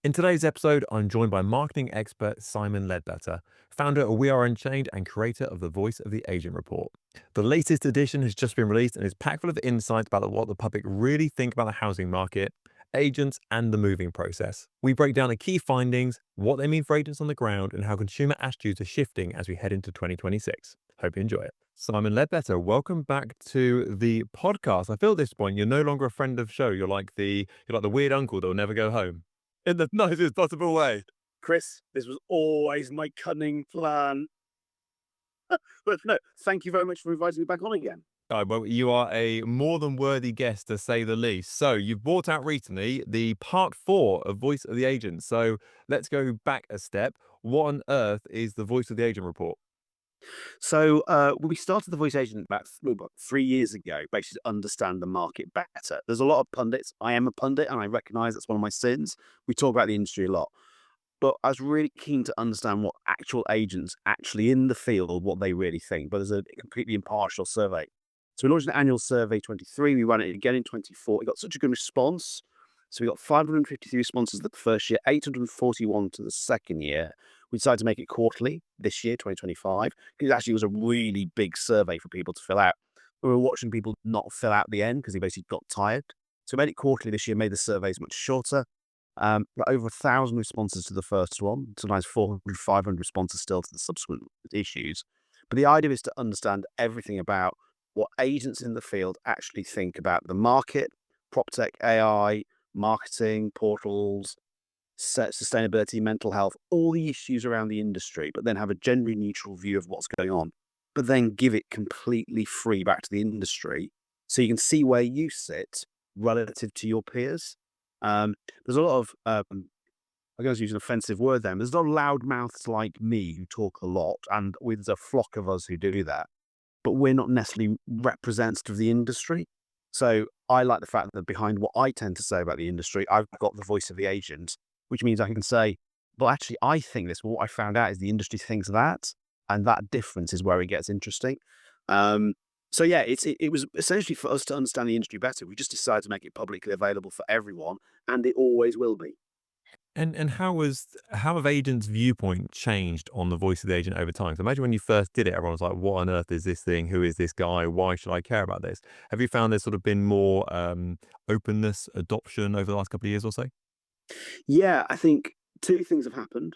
In today's episode, I'm joined by marketing expert Simon Leadbetter, founder of We Are Unchained and creator of the Voice of the Agent report. The latest edition has just been released and is packed full of insights about what the public really think about the housing market, agents, and the moving process. We break down the key findings, what they mean for agents on the ground, and how consumer attitudes are shifting as we head into 2026. Hope you enjoy it. Simon Leadbetter, welcome back to the podcast. I feel at this point you're no longer a friend of the show. You're like the weird uncle that will never go home. In the nicest possible way. Chris, this was always my cunning plan. But no, thank you very much for inviting me back on again. Well, you are a more than worthy guest, to say the least. So you've brought out recently the part 4 of Voice of the Agent. So let's go back a step. What on earth is the Voice of the Agent report? So we started the voice agent about 3 years ago, basically to understand the market better. There's a lot of pundits. I am a pundit, and I recognise that's one of my sins. We talk about the industry a lot, but I was really keen to understand what actual agents actually in the field, what they really think. But there's a completely impartial survey. So we launched an annual survey 23. We ran it again in 24. It got such a good response. So we got 553 responses the first year, 841 to the second year. We decided to make it quarterly this year, 2025, because it actually was a really big survey for people to fill out. We were watching people not fill out the end because they basically got tired. So we made it quarterly this year, made the surveys much shorter. But over 1,000 responses to the first one, sometimes 400, 500 responses still to the subsequent issues. But the idea is to understand everything about what agents in the field actually think about the market, PropTech, AI, marketing, portals, sustainability, mental health, all the issues around the industry, but then have a gender neutral view of what's going on, but then give it completely free back to the industry so you can see where you sit relative to your peers. There's a lot of, I'm going to use an offensive word then, there's a lot of loudmouths like me who talk a lot, and there's a flock of us who do that, but we're not necessarily representative of the industry. So I like the fact that behind what I tend to say about the industry, I've got the voice of the agent, which means I can say, well, actually, I think this. But what I found out is the industry thinks that, and that difference is where it gets interesting. So yeah, it was essentially for us to understand the industry better. We just decided to make it publicly available for everyone, and it always will be. And how have agents' viewpoint changed on the Voice of the Agent over time? So imagine when you first did it, everyone was like, "What on earth is this thing? Who is this guy? Why should I care about this?" Have you found there's sort of been more openness, adoption over the last couple of years or so? Yeah, I think two things have happened.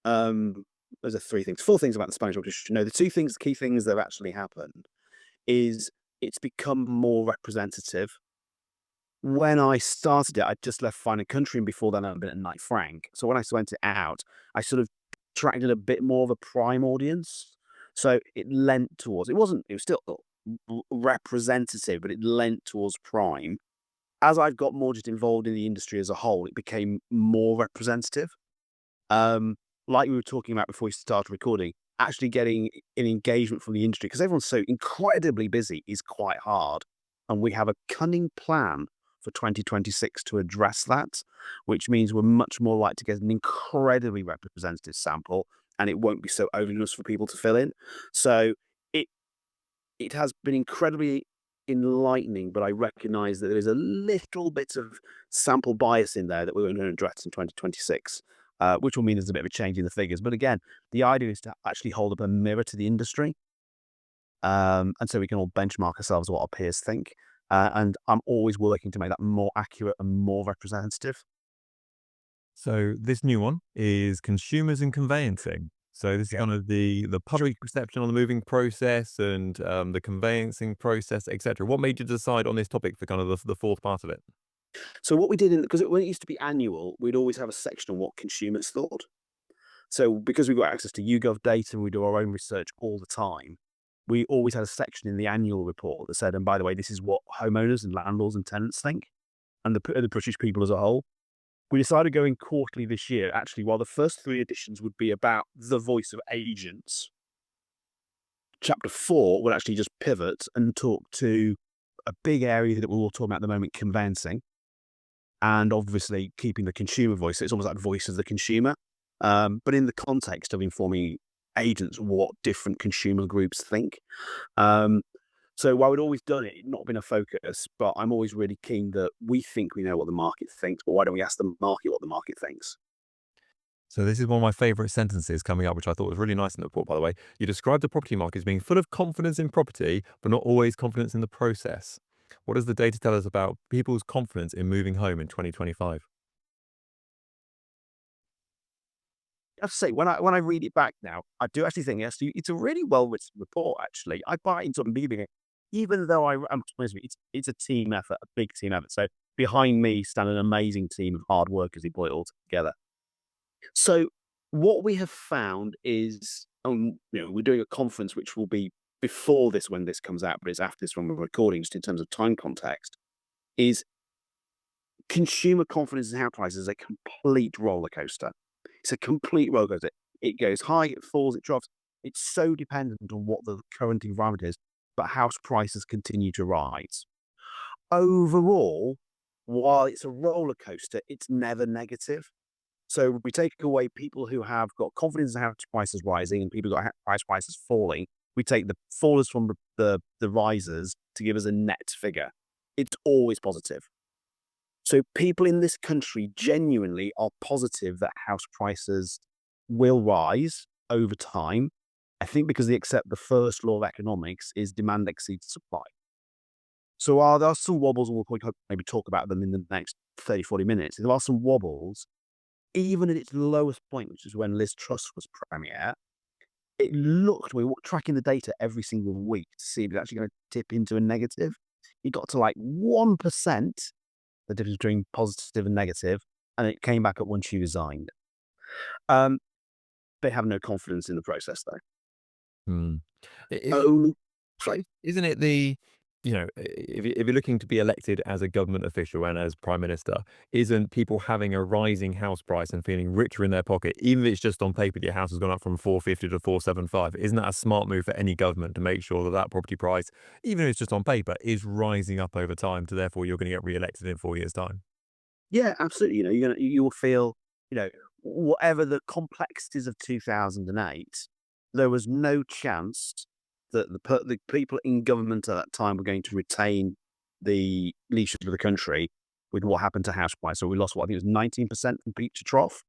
Um, those are three things, four things about the Spanish Revolution. No, the two things, key things that have actually happened is it's become more representative. When I started it, I just left Fine& Country, and before then I'd been at Knight Frank. So when I went it out, I sort of attracted a bit more of a prime audience. So it lent towards, it was still representative, but it lent towards prime. As I've got more just involved in the industry as a whole, it became more representative. Um, like we were talking about before we started recording, actually getting an engagement from the industry, because everyone's so incredibly busy, is quite hard. And we have a cunning plan for 2026 to address that, which means we're much more likely to get an incredibly representative sample, and it won't be so onerous for people to fill in. So it it has been incredibly enlightening, but I recognize that there is a little bit of sample bias in there that we're going to address in 2026, which will mean there's a bit of a change in the figures. But again, the idea is to actually hold up a mirror to the industry. And so we can all benchmark ourselves what our peers think. And I'm always working to make that more accurate and more representative. So this new one is consumers and conveyancing. So this is Yeah. kind of the public perception on the moving process and the conveyancing process, etc. What made you decide on this topic for kind of the fourth part of it? So what we did, because when it used to be annual, we'd always have a section on what consumers thought. So because we've got access to YouGov data and we do our own research all the time, we always had a section in the annual report that said, and by the way, this is what homeowners and landlords and tenants think, and the British people as a whole. We decided going quarterly this year, actually, while the first three editions would be about the voice of agents, chapter 4 would actually just pivot and talk to a big area that we're all talking about at the moment, conveyancing, and obviously keeping the consumer voice. So it's almost like voice of the consumer, but in the context of informing agents what different consumer groups think. Um, So while we'd always done it, it'd not been a focus, but I'm always really keen that we think we know what the market thinks, but why don't we ask the market what the market thinks? So this is one of my favorite sentences coming up, which I thought was really nice in the report, by the way. You described the property market as being full of confidence in property, but not always confidence in the process. What does the data tell us about people's confidence in moving home in 2025? I have to say, when I read it back now, I do actually think it's a really well written report. Actually, I buy into believing it, even though I'm honest with you, it's a team effort, a big team effort. So behind me stand an amazing team of hard workers who put it all together. So what we have found is, we're doing a conference which will be before this when this comes out, but it's after this when we're recording, just in terms of time context, is consumer confidence in house prices is a complete roller coaster. It's a complete roller coaster. It goes high, it falls, it drops. It's so dependent on what the current environment is, but house prices continue to rise. Overall, while it's a roller coaster, it's never negative. So we take away people who have got confidence in house prices rising and people who got house prices falling. We take the fallers from the risers to give us a net figure. It's always positive. So people in this country genuinely are positive that house prices will rise over time. I think because they accept the first law of economics is demand exceeds supply. So while there are some wobbles, and we'll probably maybe talk about them in the next 30, 40 minutes, there are some wobbles, even at its lowest point, which is when Liz Truss was premier, we were tracking the data every single week to see if it's actually going to tip into a negative. It got to like 1%, the difference between positive and negative, and it came back up when she resigned. They have no confidence in the process, though. Hmm. Oh, sorry. Isn't it if you're looking to be elected as a government official and as prime minister, isn't people having a rising house price and feeling richer in their pocket, even if it's just on paper, your house has gone up from 450 to 475? Isn't that a smart move for any government to make sure that that property price, even if it's just on paper, is rising up over time? To therefore, you're going to get re-elected in 4 years' time. Yeah, absolutely. You will feel, whatever the complexities of 2008, there was no chance that the people in government at that time were going to retain the leadership of the country with what happened to house price. So we lost what I think it was 19% from peak to trough.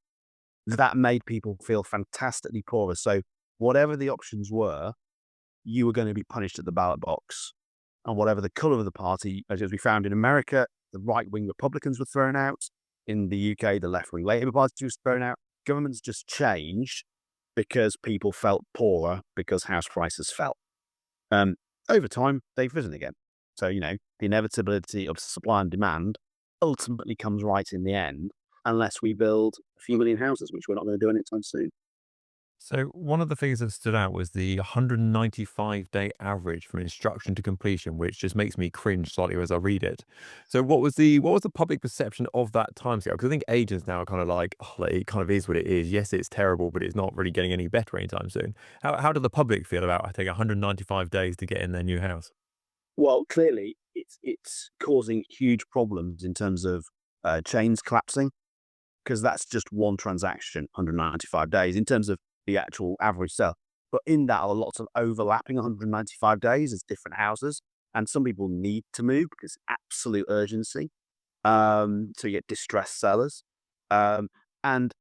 That made people feel fantastically poorer. So whatever the options were, you were going to be punished at the ballot box. And whatever the colour of the party, as we found in America, the right-wing Republicans were thrown out. In the UK, the left-wing Labour Party was thrown out. Governments just changed because people felt poorer because house prices fell. Over time, they've risen again. So, the inevitability of supply and demand ultimately comes right in the end, unless we build a few million houses, which we're not going to do anytime soon. So one of the figures that stood out was the 195-day average from instruction to completion, which just makes me cringe slightly as I read it. So what was the public perception of that timescale? Because I think agents now are kind of like, oh, like, it kind of is what it is. Yes, it's terrible, but it's not really getting any better anytime soon. How do the public feel about I take 195 days to get in their new house? Well, clearly, it's causing huge problems in terms of chains collapsing, because that's just one transaction, 195 days, in terms of the actual average sale. But in that are lots of overlapping 195 days as different houses. And some people need to move because absolute urgency. So you get distressed sellers. And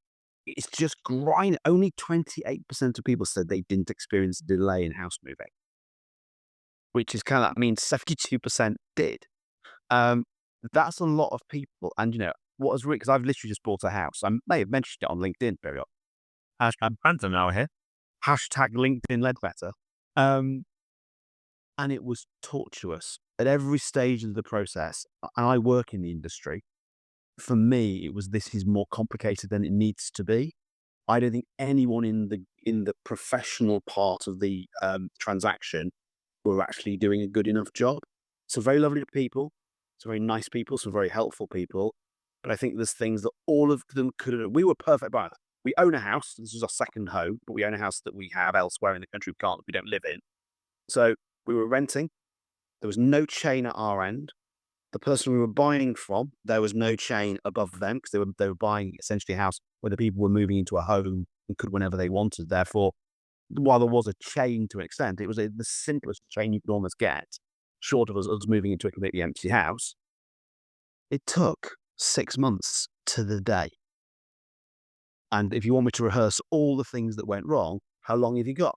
it's just grind. Only 28% of people said they didn't experience a delay in house moving, which is kind of, that means 72% did. Um, that's a lot of people. And, what was really, because I've literally just bought a house. I may have mentioned it on LinkedIn very often. Hashtag Phantom now here. Hashtag LinkedIn Leadbetter. And it was tortuous at every stage of the process. And I work in the industry. For me, it was, this is more complicated than it needs to be. I don't think anyone in the professional part of the transaction were actually doing a good enough job. So very lovely people, some very nice people, some very helpful people. But I think there's things that all of them could have. We were perfect buyers. We own a house. This is our second home, but we own a house that we have elsewhere in the country we don't live in. So we were renting. There was no chain at our end. The person we were buying from, there was no chain above them because they were buying essentially a house where the people were moving into a home and could whenever they wanted. Therefore, while there was a chain to an extent, it was the simplest chain you could almost get. short of us moving into a completely empty house. It took 6 months to the day. And if you want me to rehearse all the things that went wrong, how long have you got?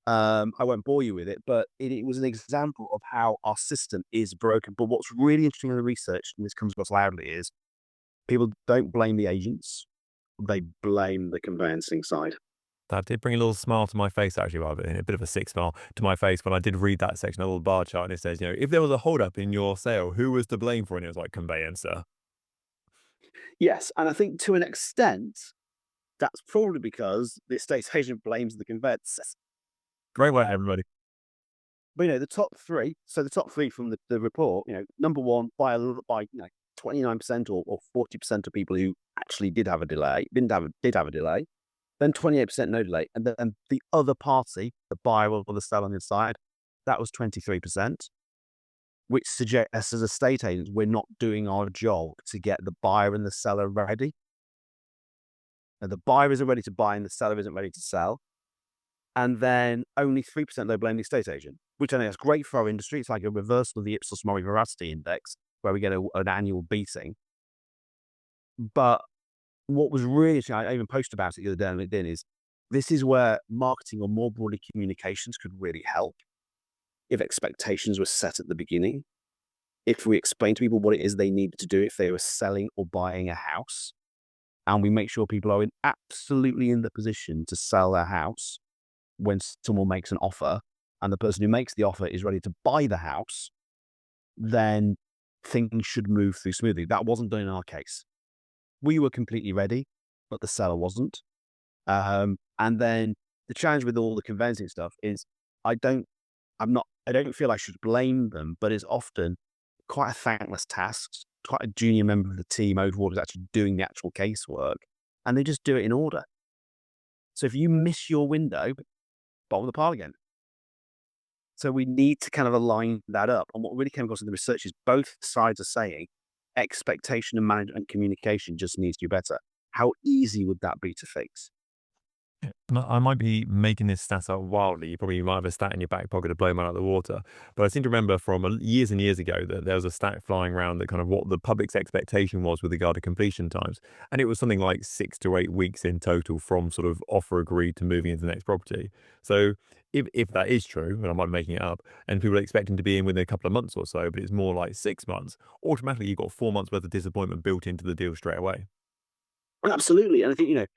I won't bore you with it, but it was an example of how our system is broken. But what's really interesting in the research, and this comes across loudly, is people don't blame the agents, they blame the conveyancing side. That did bring a little smile to my face, actually, rather than a bit of a sick smile to my face when I did read that section, a little bar chart, and it says, if there was a hold up in your sale, who was to blame for it? And it was like conveyancer. Yes, and I think to an extent, that's probably because the estate agent blames the conveyancer. Great work, everybody. But the top three. So the top three from the report. Number one by 29% or 40% of people who actually did have a delay, did have a delay. Then 28% no delay, and then the other party, the buyer or the seller on the side, that was 23%, which suggests as estate agents we're not doing our job to get the buyer and the seller ready. And the buyer isn't ready to buy, and the seller isn't ready to sell. And then only 3% they blame the estate agent, which I think is great for our industry. It's like a reversal of the Ipsos Mori Veracity Index, where we get an annual beating. But what was really, I even posted about it the other day on LinkedIn, is this is where marketing or more broadly communications could really help. If expectations were set at the beginning, if we explain to people what it is they need to do if they were selling or buying a house, and we make sure people are absolutely in the position to sell their house when someone makes an offer, and the person who makes the offer is ready to buy the house, then things should move through smoothly. That wasn't done in our case. We were completely ready, but the seller wasn't. And then the challenge with all the conveyancing stuff is I don't feel I should blame them, but it's often quite a thankless task. Quite a junior member of the team overall is actually doing the actual casework, and they just do it in order. So if you miss your window, bottom of the pile again. So we need to kind of align that up. And what really came across in the research is both sides are saying expectation and management and communication just needs to be better. How easy would that be to fix? I might be making this stat up wildly. You probably might have a stat in your back pocket to blow me out of the water. But I seem to remember from years and years ago that there was a stat flying around that kind of what the public's expectation was with regard to completion times. And it was something like 6 to 8 weeks in total from sort of offer agreed to moving into the next property. So if that is true, and I might be making it up, and people are expecting to be in within a couple of months or so, but it's more like 6 months, automatically you've got 4 months worth of disappointment built into the deal straight away. Absolutely. And I think,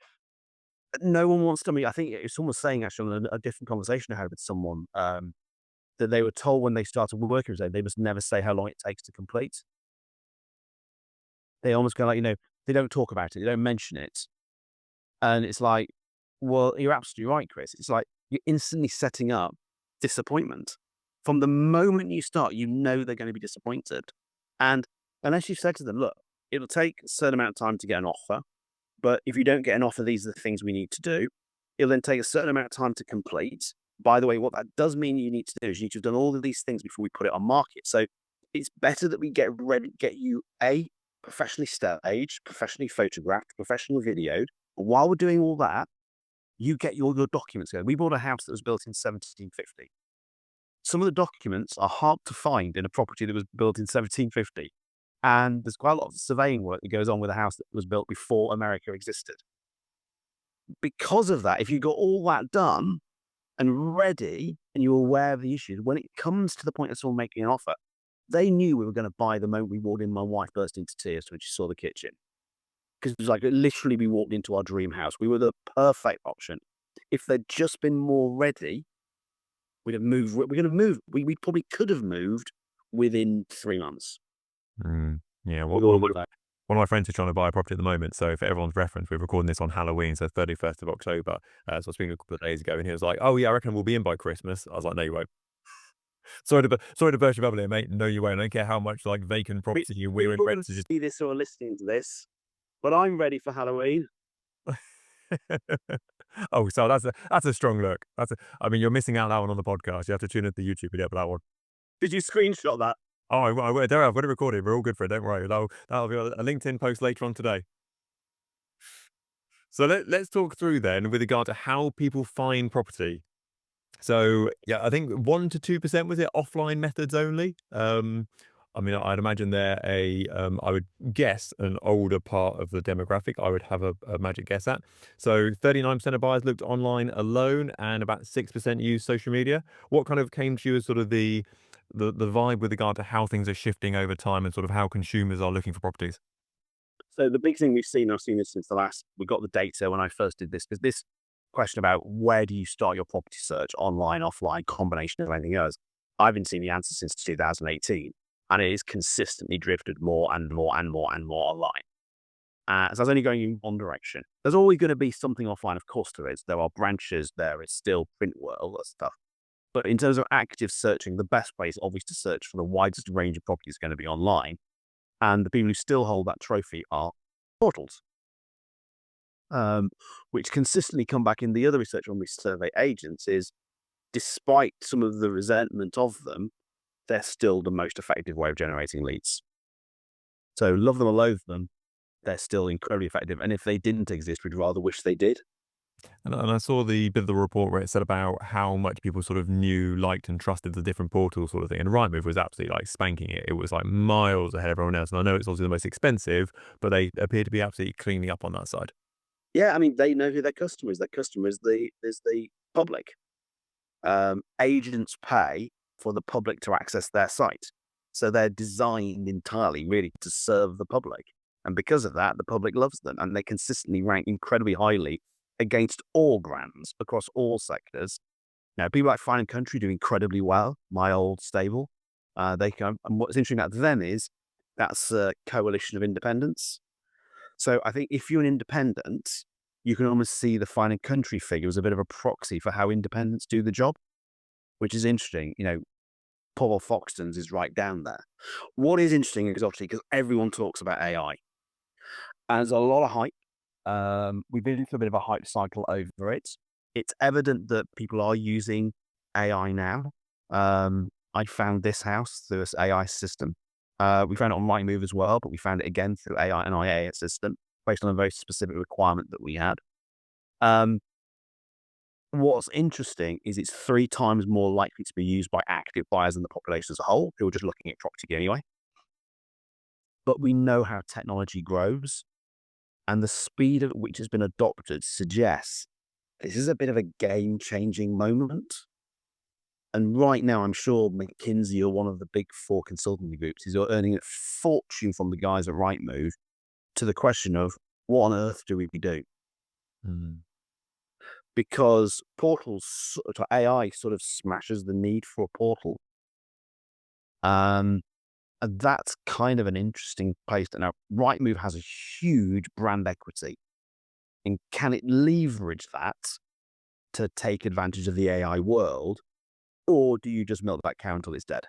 no one wants to. I think someone was saying actually on a different conversation I had with someone that they were told when they started working with them, they must never say how long it takes to complete. They almost go like, they don't talk about it, they don't mention it. And it's like, well, you're absolutely right, Chris. It's like you're instantly setting up disappointment. From the moment you start, they're going to be disappointed. And unless you've said to them, look, it'll take a certain amount of time to get an offer. But if you don't get an offer, these are the things we need to do. It'll then take a certain amount of time to complete. By the way, what that does mean you need to do is you need to have done all of these things before we put it on market. So it's better that we get you professionally staged, professionally photographed, professionally videoed. And while we're doing all that, you get your documents going. We bought a house that was built in 1750. Some of the documents are hard to find in a property that was built in 1750. And there's quite a lot of surveying work that goes on with a house that was built before America existed. Because of that, if you got all that done and ready and you're aware of the issues, when it comes to the point of someone making an offer, they knew we were going to buy the moment we walked in. My wife burst into tears when she saw the kitchen. Because it was like literally we walked into our dream house. We were the perfect option. If they'd just been more ready, we'd have moved. We're going to move. We probably could have moved within 3 months. Yeah, one of my friends is trying to buy a property at the moment. So for everyone's reference, we're recording this on Halloween, so 31st of October. So I was speaking a couple of days ago, and he was like, "Oh yeah, I reckon we'll be in by Christmas." I was like, "No, you won't." Sorry to burst your bubble here, mate. No, you won't. I don't care how much like vacant property we're in. To just see this or listening to this, but I'm ready for Halloween. Oh, so that's a strong look. I mean, you're missing out that one on the podcast. You have to tune into the YouTube video for that one. Did you screenshot that? Oh, I've got it recorded. We're all good for it. Don't worry. That'll be a LinkedIn post later on today. So let's talk through then with regard to how people find property. So yeah, I think 1 to 2% was it offline methods only. I mean, I'd imagine they're I would guess an older part of the demographic. I would have a magic guess at. So 39% of buyers looked online alone, and about 6% used social media. What kind of came to you as sort of the vibe with regard to how things are shifting over time and sort of how consumers are looking for properties? So the big thing we've seen, I've seen this since we got the data when I first did this, because this question about where do you start your property search, online, offline, combination of anything else, I've been seeing the answer since 2018, and it is consistently drifted more and more and more and more online. So it's only going in one direction. There's always going to be something offline, of course there is. There are branches, there is still print world, that stuff. But in terms of active searching, the best place, obviously, to search for the widest range of properties is going to be online. And the people who still hold that trophy are portals, which consistently come back in the other research when we survey agents is, despite some of the resentment of them, they're still the most effective way of generating leads. So love them or loathe them, they're still incredibly effective. And if they didn't exist, we'd rather wish they did. And I saw the bit of the report where it said about how much people sort of knew, liked, and trusted the different portals sort of thing. And Rightmove was absolutely like spanking it. It was like miles ahead of everyone else. And I know it's obviously the most expensive, but they appear to be absolutely cleaning up on that side. Yeah, I mean, they know who their customer is. Their customer is the public. Agents pay for the public to access their site. So they're designed entirely really to serve the public. And because of that, the public loves them, and they consistently rank incredibly highly against all brands across all sectors. Now, people like Fine and Country do incredibly well, my old stable. They can, and what's interesting about them is that's a coalition of independents. So I think if you're an independent, you can almost see the Fine and Country figure as a bit of a proxy for how independents do the job, which is interesting. Paul Foxton's is right down there. What is interesting is obviously because everyone talks about AI, and there's a lot of hype. We've been into a bit of a hype cycle over it. It's evident that people are using AI now. I found this house through this AI system. We found it on Rightmove as well, but we found it again through AI and IA assistant based on a very specific requirement that we had. Um, what's interesting is it's 3 times more likely to be used by active buyers than the population as a whole, who are just looking at property anyway. But we know how technology grows, and the speed at which it's been adopted suggests this is a bit of a game-changing moment. And right now, I'm sure McKinsey or one of the big 4 consulting groups is earning a fortune from the guys at Rightmove to the question of what on earth do we do? Mm. Because portals, AI sort of smashes the need for a portal. And that's kind of an interesting place. Now, Rightmove has a huge brand equity. And can it leverage that to take advantage of the AI world? Or do you just milk that cow until it's dead?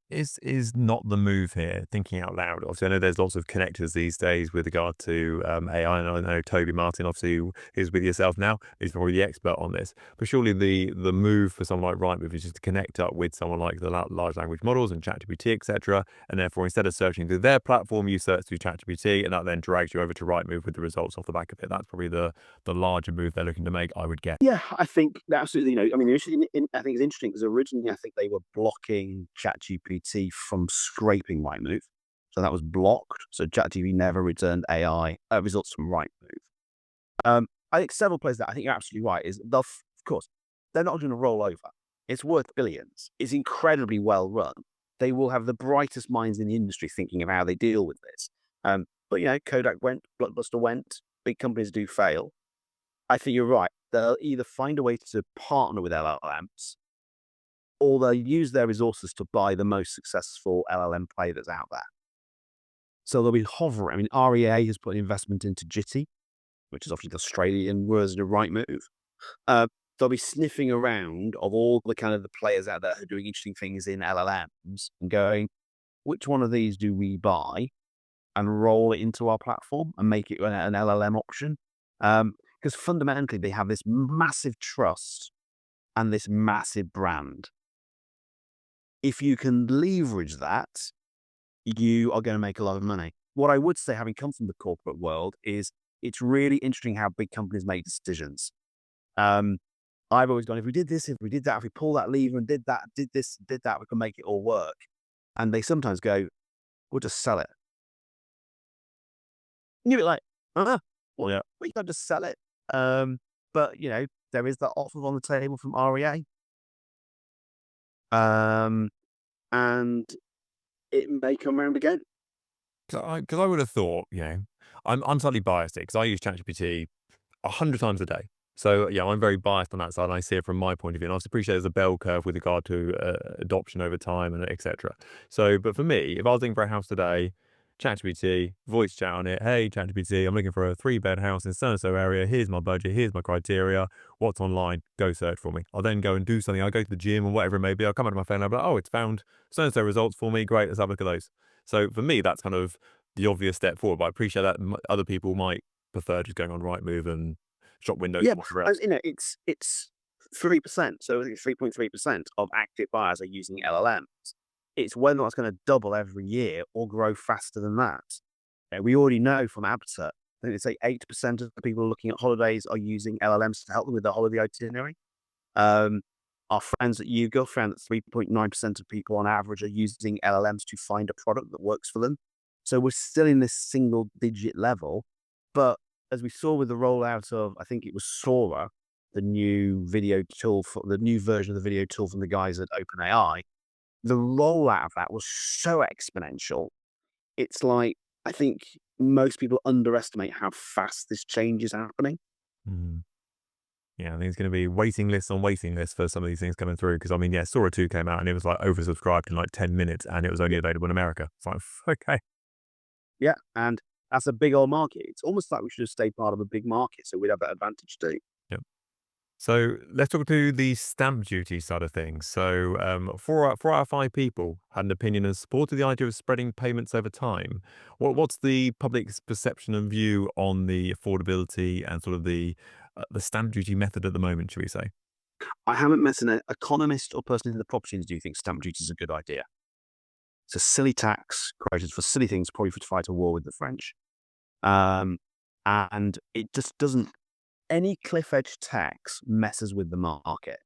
Is not the move here, thinking out loud. Obviously, I know there's lots of connectors these days with regard to AI, and I know Toby Martin, obviously, who is with yourself now, is probably the expert on this. But surely the move for someone like Rightmove is just to connect up with someone like the large language models and ChatGPT, etc. And therefore, instead of searching through their platform, you search through ChatGPT, and that then drags you over to Rightmove with the results off the back of it. That's probably the larger move they're looking to make, I would guess. Yeah, I think absolutely. I mean, I think it's interesting because originally I think they were blocking ChatGPT from scraping Rightmove, so that was blocked. So ChatGPT never returned AI results from Rightmove. I think several places that I think you're absolutely right is of course they're not going to roll over. It's worth billions. It's incredibly well run. They will have the brightest minds in the industry thinking of how they deal with this. But Kodak went, Blockbuster went. Big companies do fail. I think you're right. They'll either find a way to partner with LLMs, or they'll use their resources to buy the most successful LLM play that's out there. So they'll be hovering. I mean, REA has put an investment into Jitty, which is obviously the Australian version of Rightmove. They'll be sniffing around of all the kind of the players out there who are doing interesting things in LLMs and going, which one of these do we buy and roll it into our platform and make it an LLM option? Because fundamentally, they have this massive trust and this massive brand. If you can leverage that, you are going to make a lot of money. What I would say, having come from the corporate world, is it's really interesting how big companies make decisions. I've always gone, if we did this, if we did that, if we pull that lever and did that, did this, did that, we can make it all work. And they sometimes go, we'll just sell it. And you're like, well, yeah, we can just sell it. But there is that offer on the table from REA. And it may come around again. Because I would have thought, I'm slightly biased here because I use ChatGPT 100 times a day. So yeah, I'm very biased on that side. And I see it from my point of view. And I also appreciate there's a bell curve with regard to adoption over time and etc. So, but for me, if I was looking for a house today, ChatGPT, voice chat on it. Hey, ChatGPT, I'm looking for a 3-bed house in so-and-so area. Here's my budget. Here's my criteria. What's online? Go search for me. I'll then go and do something. I'll go to the gym or whatever it may be. I'll come out of my phone and I'll be like, oh, it's found so-and-so results for me. Great. Let's have a look at those. So for me, that's kind of the obvious step forward. But I appreciate that other people might prefer just going on Rightmove and shop windows Yeah, and whatever else. it's 3%. So I think it's 3.3% of active buyers are using LLMs. It's whether or not it's going to double every year or grow faster than that. We already know from Avatar, I think they say 8% of the people looking at holidays are using LLMs to help them with their holiday itinerary. Um, our friends at YouGov found that 3.9% of people on average are using LLMs to find a product that works for them. So we're still in this single digit level. But as we saw with the rollout of, I think it was Sora, the new video tool, for the new version of the video tool from the guys at OpenAI, the rollout of that was so exponential. It's like, I think most people underestimate how fast this change is happening. Mm. Yeah, I think it's going to be waiting lists on waiting lists for some of these things coming through. Because I mean, yeah, Sora 2 came out and it was like oversubscribed in like 10 minutes and it was only available in America. It's like, okay. Yeah, and that's a big old market. It's almost like we should have stayed part of a big market, so we'd have that advantage too. Yep. So let's talk to the stamp duty side of things. So 4 out of 5 people had an opinion and supported the idea of spreading payments over time. What's the public's perception and view on the affordability and sort of the stamp duty method at the moment, should we say? I haven't met an economist or person in the property industry who thinks stamp duty is a good idea. It's a silly tax created for silly things, probably to fight a war with the French. And it just doesn't, any cliff edge tax messes with the market.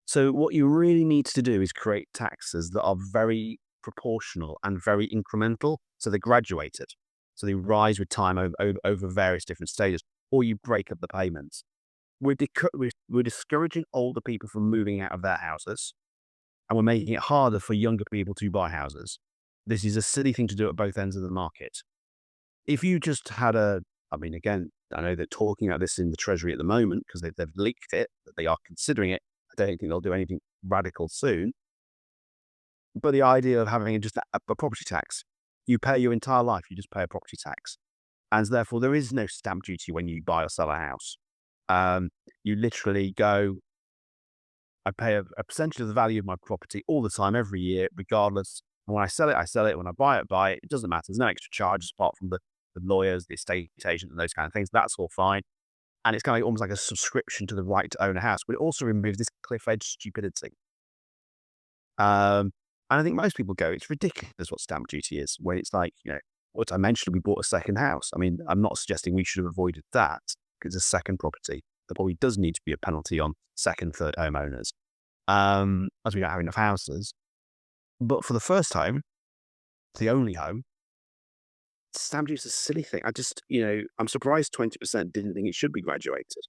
So what you really need to do is create taxes that are very proportional and very incremental. So they're graduated. So they rise with time over various different stages, or you break up the payments. We're discouraging older people from moving out of their houses, and we're making it harder for younger people to buy houses. This is a silly thing to do at both ends of the market. If you just had again, I know they're talking about this in the Treasury at the moment because they've leaked it, that they are considering it. I don't think they'll do anything radical soon. But the idea of having just a property tax, you pay your entire life, you just pay a property tax. And therefore, there is no stamp duty when you buy or sell a house. You literally go, I pay a percentage of the value of my property all the time, every year, regardless. And when I sell it, I sell it. When I buy it, buy it. It doesn't matter. There's no extra charges apart from the lawyers, the estate agent, and those kind of things. That's all fine. And it's kind of almost like a subscription to the right to own a house, but it also removes this cliff edge stupidity. And I think most people go, it's ridiculous what stamp duty is, when it's like, what I mentioned, we bought a second house. I mean, I'm not suggesting we should have avoided that because it's a second property. There probably does need to be a penalty on second, third homeowners, as we don't have enough houses. But for the first home, the only home, stamp duty is a silly thing. I'm surprised 20% didn't think it should be graduated.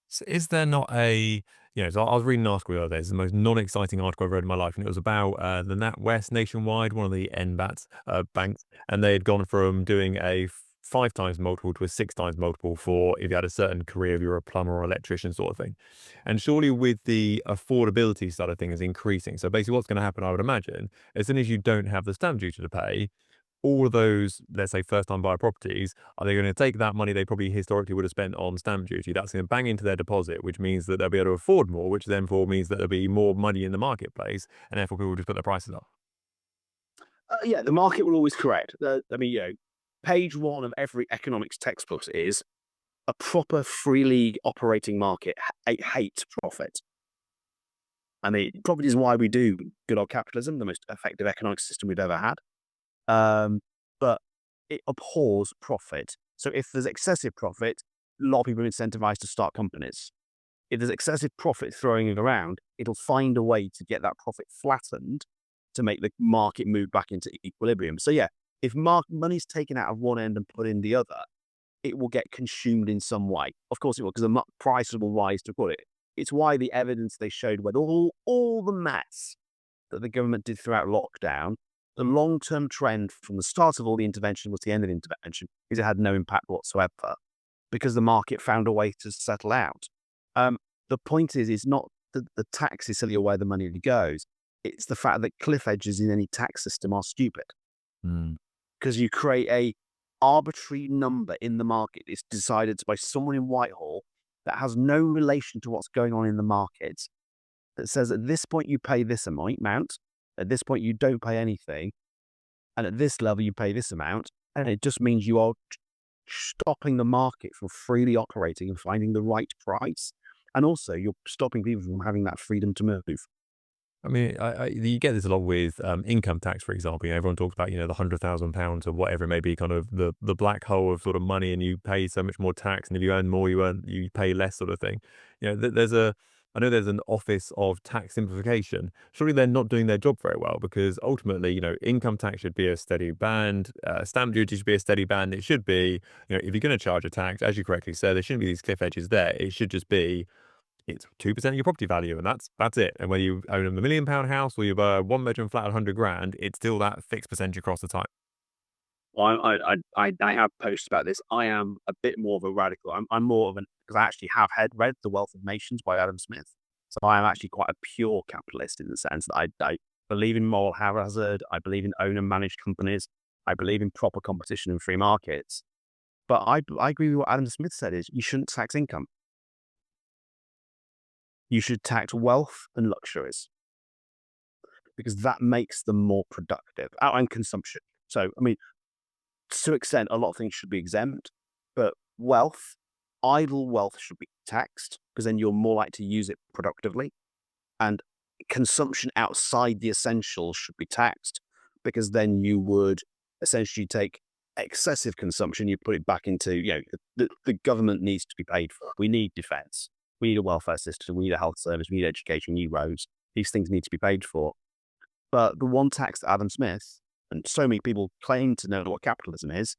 So is there not so I was reading an article the other day. It's the most non-exciting article I've read in my life, and it was about the NatWest Nationwide, one of the NBATs banks, and they had gone from doing a 5 times multiple to a 6 times multiple for if you had a certain career, if you're a plumber or electrician sort of thing. And surely with the affordability side of things increasing, so basically what's going to happen, I would imagine, as soon as you don't have the stamp duty to pay, all of those, let's say, first-time buyer properties, are they going to take that money they probably historically would have spent on stamp duty? That's going to bang into their deposit, which means that they'll be able to afford more, which then means that there'll be more money in the marketplace, and therefore people will just put their prices up. Yeah, the market will always correct. Page 1 of every economics textbook is a proper freely operating market hates profit. I mean, profit is why we do good old capitalism, the most effective economic system we've ever had. But it abhors profit. So if there's excessive profit, a lot of people are incentivized to start companies. If there's excessive profit throwing around, it'll find a way to get that profit flattened to make the market move back into equilibrium. So yeah, if money's taken out of one end and put in the other, it will get consumed in some way. Of course it will, because the prices will rise to put it. It's why the evidence they showed with all the mess that the government did throughout lockdown, the long-term trend from the start of all the intervention was the end of the intervention, is it had no impact whatsoever because the market found a way to settle out. The point is not that the tax is silly or where the money goes. It's the fact that cliff edges in any tax system are stupid Mm. because you create a arbitrary number in the market. It's decided by someone in Whitehall that has no relation to what's going on in the market, that says at this point you pay this amount, at this point you don't pay anything, and at this level you pay this amount, and it just means you are stopping the market from freely operating and finding the right price, and also you're stopping people from having that freedom to move. I mean, you get this a lot with income tax, for example. You know, everyone talks about, the £100,000 or whatever it may be, kind of the black hole of sort of money, and you pay so much more tax, and if you earn more, you pay less, sort of thing. I know there's an office of tax simplification. Surely they're not doing their job very well, because ultimately, income tax should be a steady band, stamp duty should be a steady band. It should be, if you're going to charge a tax, as you correctly said, there shouldn't be these cliff edges there. It should just be, it's 2% of your property value, and that's it. And whether you own a £1 million house or you've a one-bedroom flat at 100 grand, it's still that fixed percentage across the time. I have posts about this. I am a bit more of a radical. I'm more of because I actually have read The Wealth of Nations by Adam Smith. So I am actually quite a pure capitalist in the sense that I believe in moral hazard. I believe in own and managed companies. I believe in proper competition and free markets. But I agree with what Adam Smith said, is you shouldn't tax income. You should tax wealth and luxuries, because that makes them more productive, and consumption. So, I mean, to an extent, a lot of things should be exempt, but idle wealth should be taxed, because then you're more likely to use it productively. And consumption outside the essentials should be taxed, because then you would essentially take excessive consumption, you put it back into, the government needs to be paid for. We need defense. We need a welfare system. We need a health service. We need education. We need roads. These things need to be paid for. But the one tax that Adam Smith, and so many people claim to know what capitalism is,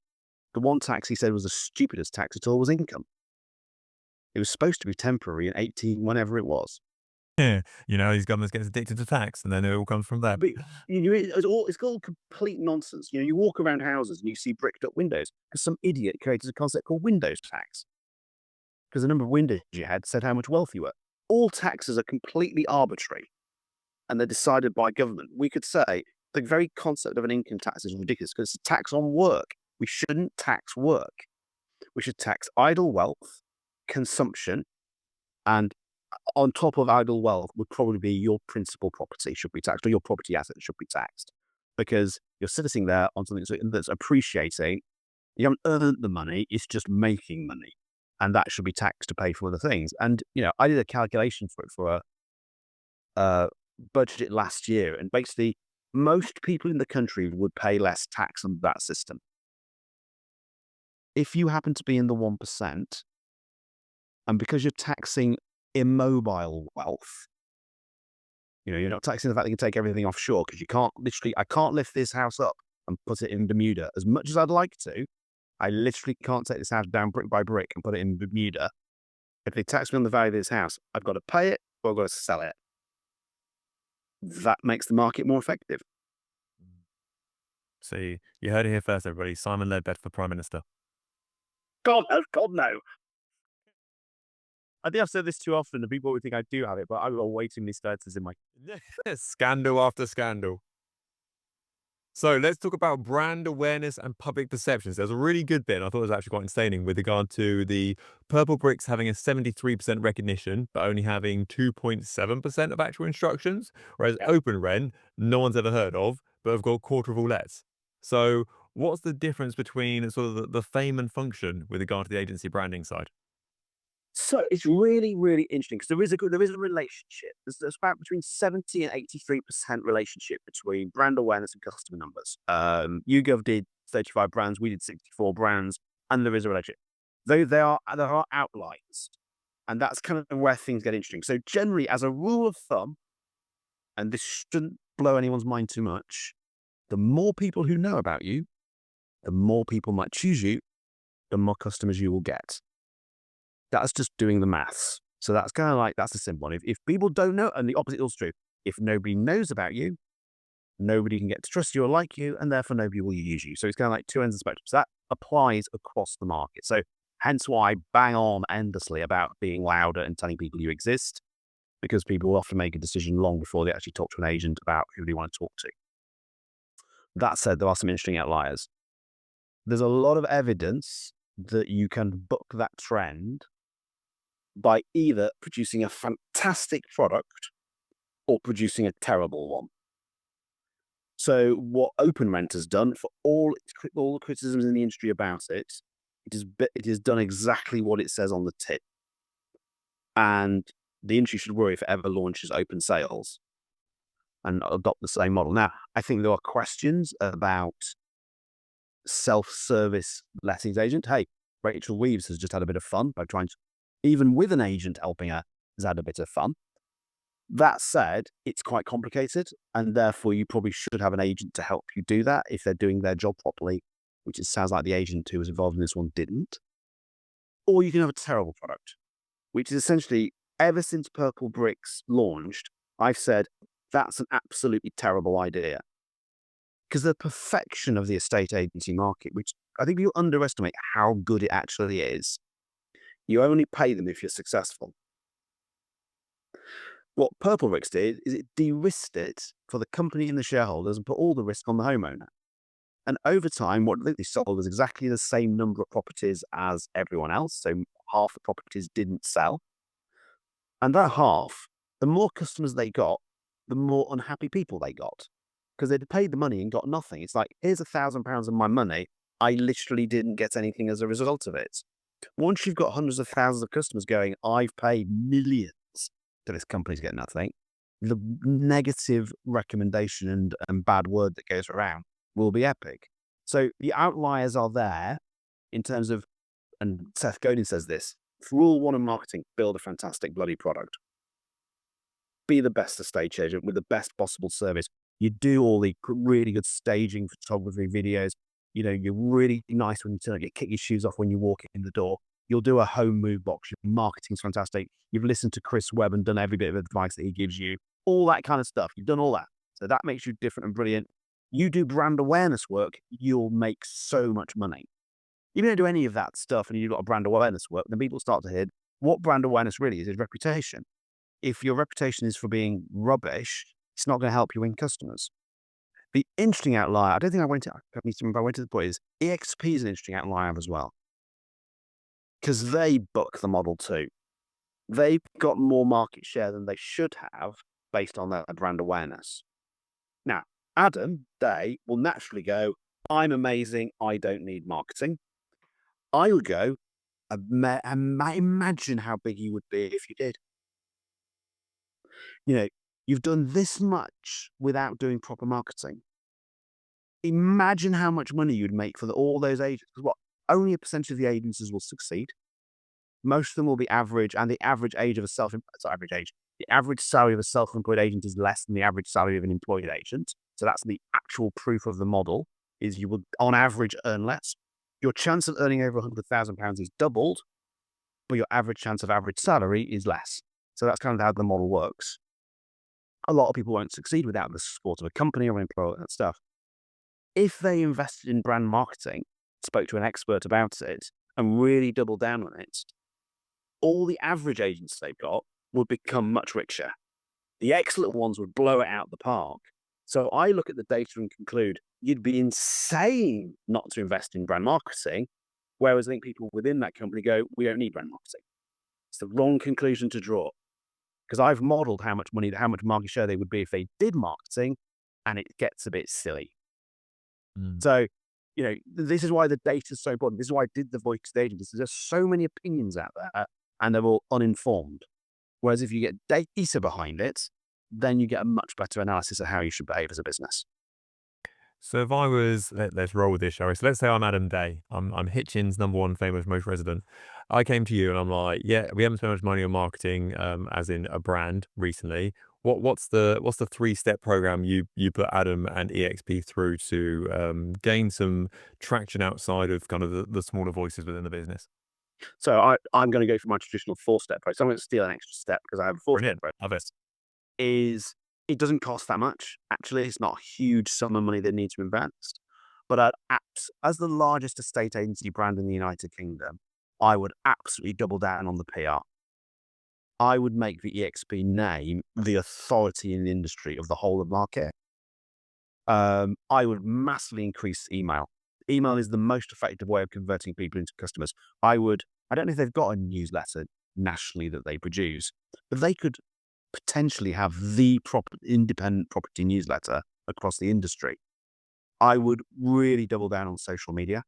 the one tax he said was the stupidest tax at all was income. It was supposed to be temporary in 18, whenever it was. Yeah, these governments get addicted to tax, and then it all comes from there. But it's all complete nonsense. You walk around houses and you see bricked up windows because some idiot created a concept called windows tax, because the number of windows you had said how much wealth you were. All taxes are completely arbitrary, and they're decided by government. We could say the very concept of an income tax is ridiculous because it's a tax on work. We shouldn't tax work. We should tax idle wealth, consumption, and on top of idle wealth would probably be your principal property should be taxed, or your property asset should be taxed, because you're sitting there on something that's appreciating. You haven't earned the money, it's just making money. And that should be taxed to pay for other things. And, I did a calculation for it for a budget last year. And basically, most people in the country would pay less tax under that system. If you happen to be in the 1%, and because you're taxing immobile wealth, you're not taxing the fact that you can take everything offshore, because I can't lift this house up and put it in Bermuda. As much as I'd like to, I literally can't take this house down brick by brick and put it in Bermuda. If they tax me on the value of this house, I've got to pay it or I've got to sell it. That makes the market more effective. So you heard it here first, everybody. Simon Leadbetter for Prime Minister. God no. I think I've said this too often, and people would think I do have it, but I've got way too many status in my... Scandal after scandal. So let's talk about brand awareness and public perceptions. There's a really good bit, and I thought it was actually quite entertaining, with regard to the purple bricks having a 73% recognition, but only having 2.7% of actual instructions, whereas open rent, no one's ever heard of, but have got a quarter of all lets. So what's the difference between sort of the fame and function with regard to the agency branding side? So it's really, really interesting, because there is a relationship. There's about between 70 and 83% relationship between brand awareness and customer numbers. YouGov did 35 brands, we did 64 brands, and there is a relationship. Though there are outliers. And that's kind of where things get interesting. So generally, as a rule of thumb, and this shouldn't blow anyone's mind too much, the more people who know about you, the more people might choose you, the more customers you will get. That's just doing the maths. So that's kind of like, that's a simple one. If people don't know, and the opposite is also true, if nobody knows about you, nobody can get to trust you or like you, and therefore nobody will use you. So it's kind of like two ends of the spectrum. So that applies across the market. So hence why I bang on endlessly about being louder and telling people you exist, because people will often make a decision long before they actually talk to an agent about who they want to talk to. That said, there are some interesting outliers. There's a lot of evidence that you can buck that trend by either producing a fantastic product or producing a terrible one. So what OpenRent has done, for all the criticisms in the industry about it, it has done exactly what it says on the tip. And the industry should worry if it ever launches open sales and adopt the same model. Now, I think there are questions about self-service lettings agent. Hey, Rachel Weaves has just had a bit of fun by trying to, even with an agent helping her, has had a bit of fun. That said, it's quite complicated, and therefore you probably should have an agent to help you do that if they're doing their job properly, which it sounds like the agent who was involved in this one didn't. Or you can have a terrible product, which is essentially, ever since Purple Bricks launched, I've said that's an absolutely terrible idea. Because the perfection of the estate agency market, which I think you underestimate how good it actually is, you only pay them if you're successful. What Purple Bricks did is it de-risked it for the company and the shareholders and put all the risk on the homeowner. And over time, what they sold was exactly the same number of properties as everyone else. So half the properties didn't sell. And that half, the more customers they got, the more unhappy people they got. Because they'd paid the money and got nothing. It's like, here's £1,000 of my money. I literally didn't get anything as a result of it. Once you've got hundreds of thousands of customers going, I've paid millions to this company's getting nothing, the negative recommendation and bad word that goes around will be epic. So the outliers are there in terms of, and Seth Godin says this, rule one in marketing, build a fantastic bloody product. Be the best estate agent with the best possible service. You do all the really good staging, photography, videos. You know, you're really nice when you turn up, you kick your shoes off when you walk in the door. You'll do a home move box. Your marketing's fantastic. You've listened to Chris Webb and done every bit of advice that he gives you. All that kind of stuff. You've done all that. So that makes you different and brilliant. You do brand awareness work, you'll make so much money. You don't do any of that stuff and you've got a brand awareness work, then people start to hear what brand awareness really is reputation. If your reputation is for being rubbish, it's not going to help you win customers. The interesting outlier, I don't think I went to the point, is EXP is an interesting outlier as well. Because they buck the model too. They've got more market share than they should have based on their brand awareness. Now, Adam Day will naturally go, I'm amazing, I don't need marketing. I would go, imagine how big you would be if you did. You know, you've done this much without doing proper marketing. Imagine how much money you'd make for all those agents. Because what? Only a percentage of the agencies will succeed. Most of them will be average, and the average age of the average salary of a self-employed agent is less than the average salary of an employed agent. So that's the actual proof of the model, is you will, on average, earn less. Your chance of earning over £100,000 is doubled, but your average chance of average salary is less. So that's kind of how the model works. A lot of people won't succeed without the support of a company or an employer and stuff. If they invested in brand marketing, spoke to an expert about it, and really doubled down on it, all the average agents they've got would become much richer. The excellent ones would blow it out the park. So I look at the data and conclude you'd be insane not to invest in brand marketing, whereas I think people within that company go, we don't need brand marketing. It's the wrong conclusion to draw, because I've modeled how much market share they would be if they did marketing, and it gets a bit silly. So, you know, this is why the data is so important. This is why I did the voice of the agent. There's so many opinions out there, and they're all uninformed. Whereas if you get data behind it, then you get a much better analysis of how you should behave as a business. So if I was, let's roll with this, shall we? So let's say I'm Adam Day. I'm Hitchin's number one famous most resident. I came to you and I'm like, yeah, we haven't spent much money on marketing, as in a brand recently. What's the 3-step program you put Adam and EXP through to gain some traction outside of kind of the smaller voices within the business? So I'm going to go for my traditional 4-step process. I'm going to steal an extra step because I have a 4-step Brilliant. Love it. process. Is it doesn't cost that much. Actually, it's not a huge sum of money they need to invest. But as the largest estate agency brand in the United Kingdom, I would absolutely double down on the PR. I would make the EXP name the authority in the industry of the whole of market. I would massively increase email. Email is the most effective way of converting people into customers. I don't know if they've got a newsletter nationally that they produce, but they could potentially have the independent property newsletter across the industry. I would really double down on social media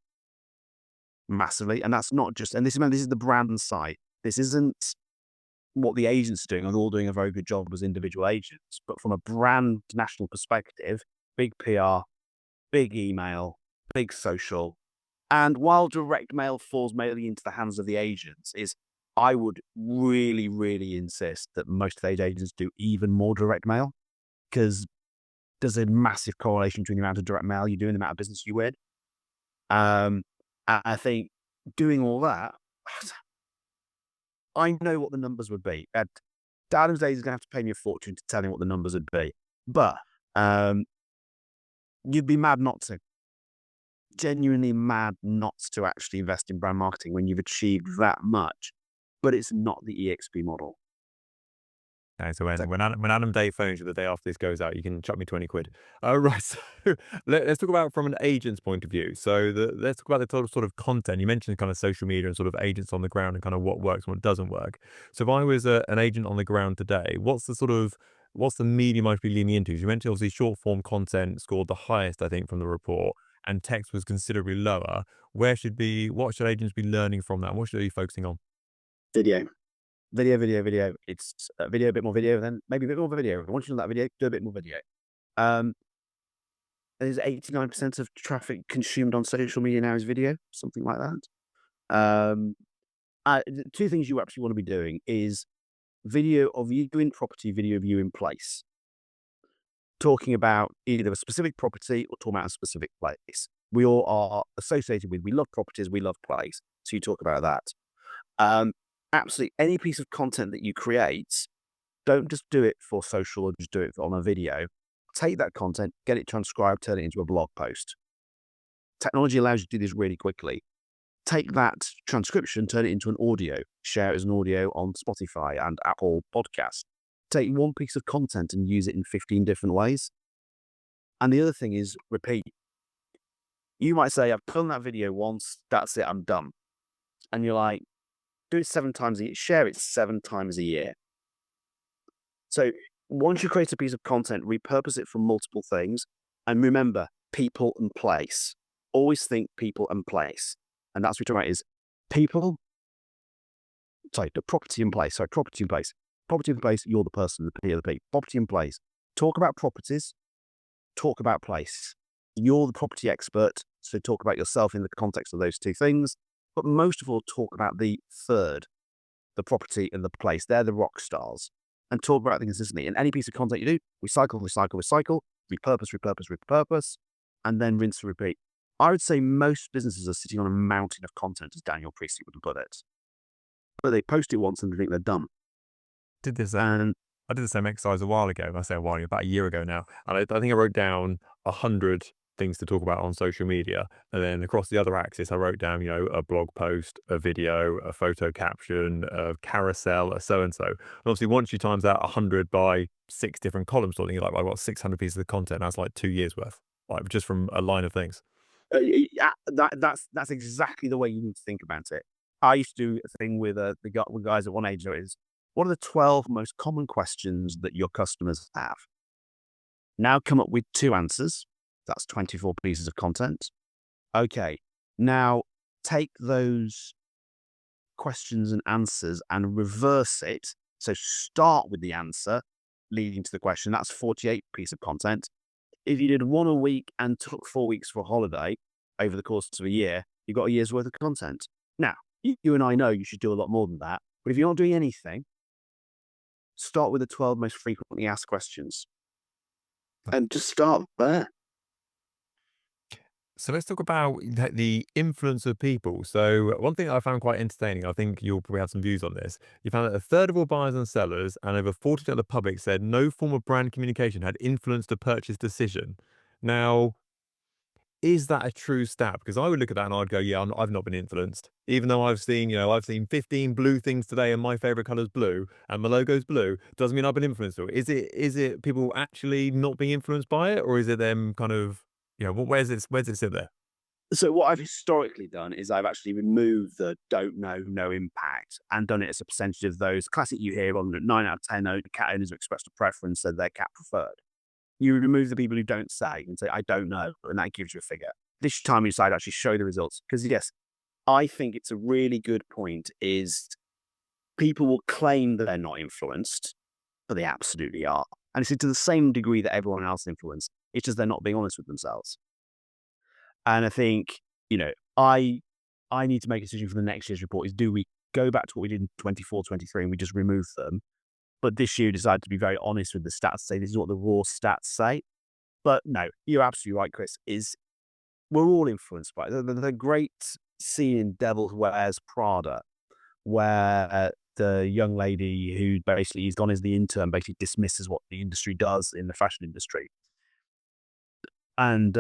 massively. And that's not just, and this is the brand side. This isn't what the agents are doing, and they're all doing a very good job as individual agents. But from a brand national perspective, big PR, big email, big social. And while direct mail falls mainly into the hands of the agents, I would really, really insist that most of the agents do even more direct mail, because there's a massive correlation between the amount of direct mail you do and the amount of business you win. I think doing all that, I know what the numbers would be. Adam's Days is going to have to pay me a fortune to tell him what the numbers would be. But you'd be mad not to. Genuinely mad not to actually invest in brand marketing when you've achieved that much. But it's not the EXP model. Okay, so So when Adam Day phones you the day after this goes out, you can chuck me 20 quid. Right, so let's talk about from an agent's point of view. So let's talk about the total sort of content. You mentioned kind of social media and sort of agents on the ground and kind of what works and what doesn't work. So if I was an agent on the ground today, what's the medium I should be leaning into? You mentioned obviously short form content scored the highest, I think, from the report, and text was considerably lower. What should agents be learning from that? What should they be focusing on? video. Video. It's video, a bit more video, then maybe a bit more video. Once you know that video, do a bit more video. Um, there's 89% of traffic consumed on social media now is video, something like that. The two things you actually want to be doing is video of you doing property, video of you in place, talking about either a specific property or talking about a specific place. We all are associated with, we love properties, we love place. So you talk about that. Um, Absolutely any piece of content that you create, don't just do it for social or just do it on a video. Take that content, get it transcribed, turn it into a blog post. Technology allows you to do this really quickly. Take that transcription, turn it into an audio, share it as an audio on Spotify and Apple Podcasts. Take one piece of content and use it in 15 different ways. And the other thing is repeat. You might say, I've done that video once, that's it, I'm done. And you're like, do it 7 times a year, share it 7 times a year. So once you create a piece of content, repurpose it for multiple things. And remember, people and place. Always think people and place. And that's what we're talking about is people, the property in place. Sorry, property in place. Property in place, you're the person, the P of the P. Property in place. Talk about properties, talk about place. You're the property expert, so talk about yourself in the context of those two things. But most of all, talk about the third, the property and the place. They're the rock stars. And talk about them consistently. In any piece of content you do, recycle, repurpose, and then rinse and repeat. I would say most businesses are sitting on a mountain of content, as Daniel Priestley would have put it. But they post it once and they think they're done. Did this And I did the same exercise a while ago. I say a while ago, about a year ago now. And I think I wrote down 100 things to talk about on social media. And then across the other axis, I wrote down, a blog post, a video, a photo caption, a carousel, a so-and-so. And obviously, once you times that 100 by 6 different columns, you're like, I've got 600 pieces of content. That's like 2 years worth, like just from a line of things. that's exactly the way you need to think about it. I used to do a thing with guys at one age. Is what are the 12 most common questions that your customers have? Now come up with 2 answers. That's 24 pieces of content. Okay, now take those questions and answers and reverse it. So start with the answer leading to the question. That's 48 pieces of content. If you did one a week and took 4 weeks for a holiday over the course of a year, you've got a year's worth of content. Now, you and I know you should do a lot more than that. But if you're not doing anything, start with the 12 most frequently asked questions and just start there. So let's talk about the influence of people. So one thing I found quite entertaining, I think you'll probably have some views on this. You found that a third of all buyers and sellers and over 40% of the public said no form of brand communication had influenced the purchase decision. Now, is that a true stat? Because I would look at that and I'd go, yeah, I've not been influenced. Even though I've seen 15 blue things today and my favorite color is blue and my logo's blue, doesn't mean I've been influenced. Or is it people actually not being influenced by it? Or is it them kind of, where's it sit there? So what I've historically done is I've actually removed the don't know, no impact and done it as a percentage of those. Classic you hear on 9 out of 10 cat owners have expressed a preference, so they're cat preferred. You remove the people who don't say and say, I don't know, and that gives you a figure. This time you decide to actually show the results. Because yes, I think it's a really good point is people will claim that they're not influenced, but they absolutely are. And it's to the same degree that everyone else influenced. It's just they're not being honest with themselves. And I think, I need to make a decision for the next year's report is do we go back to what we did in 24, 23 and we just remove them? But this year we decided to be very honest with the stats, say this is what the raw stats say. But no, you're absolutely right, Chris, is we're all influenced by it. The great scene in Devil Wears Prada, where the young lady who basically he's gone as the intern basically dismisses what the industry does in the fashion industry. And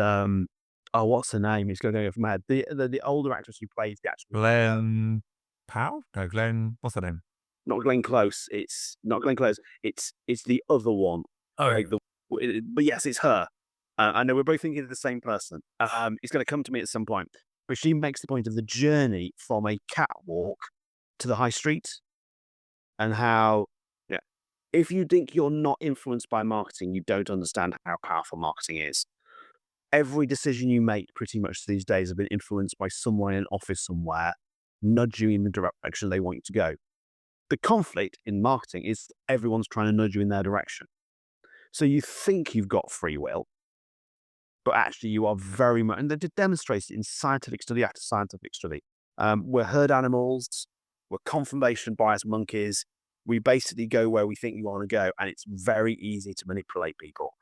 what's her name? It's going to go from my head. The older actress who plays the actual Glenn Powell? No, Glenn, what's her name? not Glenn Close. It's not Glenn Close. It's the other one. Oh, Like but yes, it's her. I know we're both thinking of the same person. It's going to come to me at some point. But she makes the point of the journey from a catwalk to the high street and how, yeah, if you think you're not influenced by marketing, you don't understand how powerful marketing is. Every decision you make pretty much these days have been influenced by someone in an office somewhere, nudge you in the direction they want you to go. The conflict in marketing is everyone's trying to nudge you in their direction. So you think you've got free will, but actually you are very much, and they demonstrate it in scientific study after scientific study. We're herd animals, we're confirmation bias monkeys. We basically go where we think we want to go, and it's very easy to manipulate people.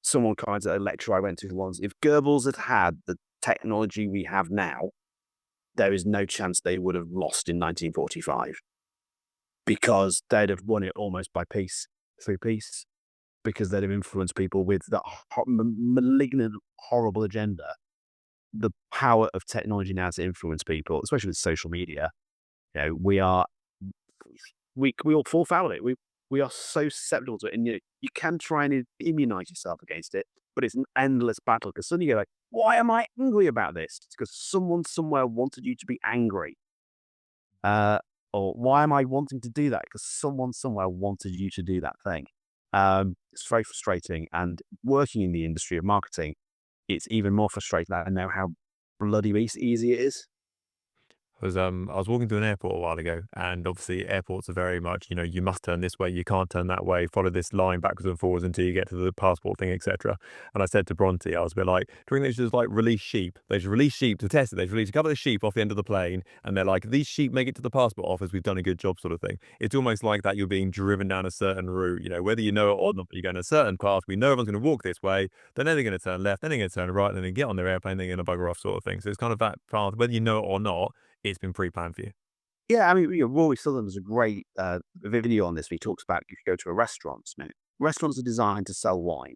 Someone commented at a lecture I went to once, if Goebbels had the technology we have now, there is no chance they would have lost in 1945 because they'd have won it almost by piece through piece because they'd have influenced people with that malignant, horrible agenda. The power of technology now to influence people, especially with social media, we all fall foul of it. We are so susceptible to it. And you can try and immunize yourself against it, but it's an endless battle because suddenly you're like, why am I angry about this? It's because someone somewhere wanted you to be angry. Or why am I wanting to do that? Because someone somewhere wanted you to do that thing. It's very frustrating. And working in the industry of marketing, it's even more frustrating that I know how bloody easy it is. I was walking through an airport a while ago, and obviously airports are very much, you must turn this way, you can't turn that way, follow this line backwards and forwards until you get to the passport thing, etc. And I said to Bronte, I was a bit like, do you think they should just like release sheep? They should release sheep to test it. They should release a couple of sheep off the end of the plane, and they're like, these sheep make it to the passport office, we've done a good job, sort of thing. It's almost like that you're being driven down a certain route, whether you know it or not, but you're going a certain path. We know everyone's going to walk this way, then they're going to turn left, then they're going to turn right, and then they get on their airplane, they're going to bugger off, sort of thing. So it's kind of that path, whether you know it or not, it's been pre-planned for you. Yeah, I mean, Rory Sutherland has a great video on this. He talks about if you go to a restaurant, restaurants are designed to sell wine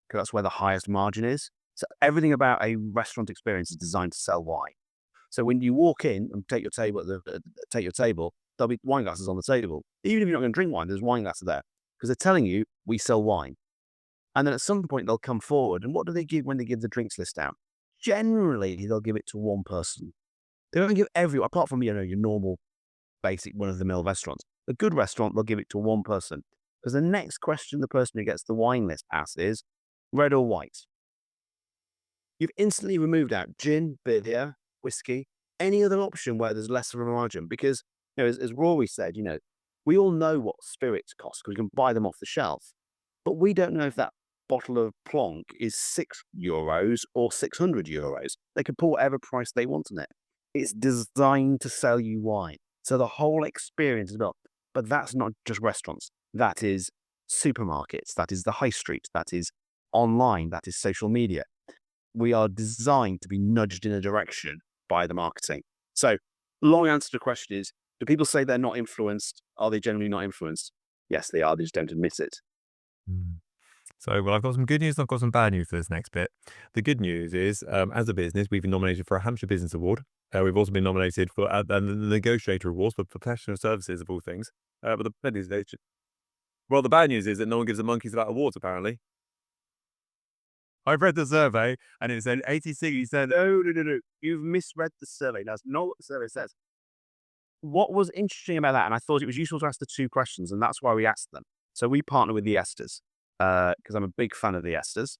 because that's where the highest margin is. So everything about a restaurant experience is designed to sell wine. So when you walk in and take your table, there'll be wine glasses on the table. Even if you're not going to drink wine, there's wine glasses there because they're telling you we sell wine. And then at some point they'll come forward, and what do they give when they give the drinks list out? Generally, they'll give it to one person. They don't give everyone, apart from your normal, basic run-of-the-mill restaurants. A good restaurant, they'll give it to one person. Because the next question the person who gets the wine list asks is, red or white? You've instantly removed out gin, beer, whiskey, any other option where there's less of a margin. Because, as Rory said, we all know what spirits cost because we can buy them off the shelf. But we don't know if that bottle of Plonk is €6 or €600. They can put whatever price they want on it. It's designed to sell you wine. So the whole experience is built. But that's not just restaurants. That is supermarkets. That is the high street. That is online. That is social media. We are designed to be nudged in a direction by the marketing. So long answer to the question is, do people say they're not influenced? Are they generally not influenced? Yes, they are. They just don't admit it. Mm. So, well, I've got some good news and I've got some bad news for this next bit. The good news is, as a business, we've been nominated for a Hampshire Business Award. We've also been nominated for the Negotiator Awards for professional services of all things. But the bad news is, well, the bad news is that no one gives a monkeys about awards, apparently. I've read the survey and it said 86%. No. You've misread the survey. That's not what the survey says. What was interesting about that, and I thought it was useful to ask the two questions, and that's why we asked them. So we partner with the Esters because I'm a big fan of the Esters.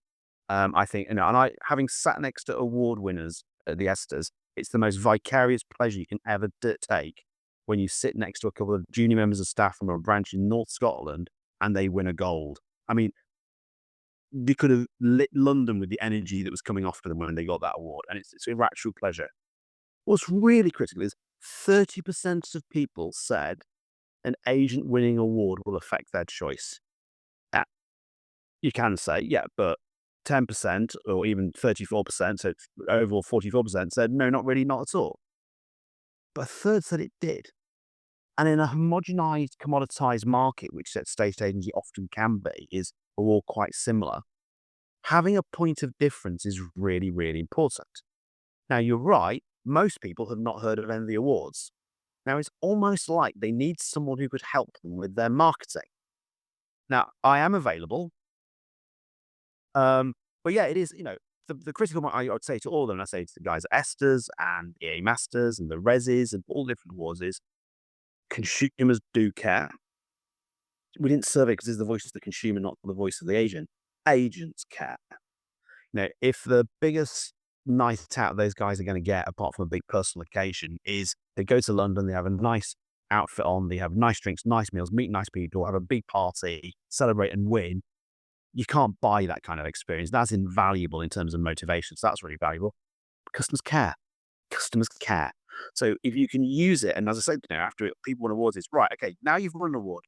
I think, and having sat next to award winners at the Esters, it's the most vicarious pleasure you can ever take when you sit next to a couple of junior members of staff from a branch in North Scotland and they win a gold. I mean, they could have lit London with the energy that was coming off to them when they got that award, and it's a actual pleasure. What's really critical is 30% of people said an agent winning an award will affect their choice. You can say, yeah, but 10% or even 34%, so overall 44% said, no, not really, not at all. But a third said it did. And in a homogenized, commoditized market, which estate agency often can be, is we're all quite similar. Having a point of difference is really, really important. Now, you're right. Most people have not heard of any of the awards. Now, it's almost like they need someone who could help them with their marketing. Now, I am available. But yeah, it is, the critical point I would say to all of them, and I say to the guys at Esters and EA Masters and the Reses and all different awards is consumers do care. We didn't survey because it's the voice of the consumer, not the voice of the agent. Agents care. If the biggest night out those guys are going to get, apart from a big personal occasion, is they go to London, they have a nice outfit on, they have nice drinks, nice meals, meet nice people, have a big party, celebrate and win. You can't buy that kind of experience. That's invaluable in terms of motivation. So that's really valuable. Customers care. Customers care. So if you can use it, and as I said, after people win awards, it's right. Okay, now you've won an award.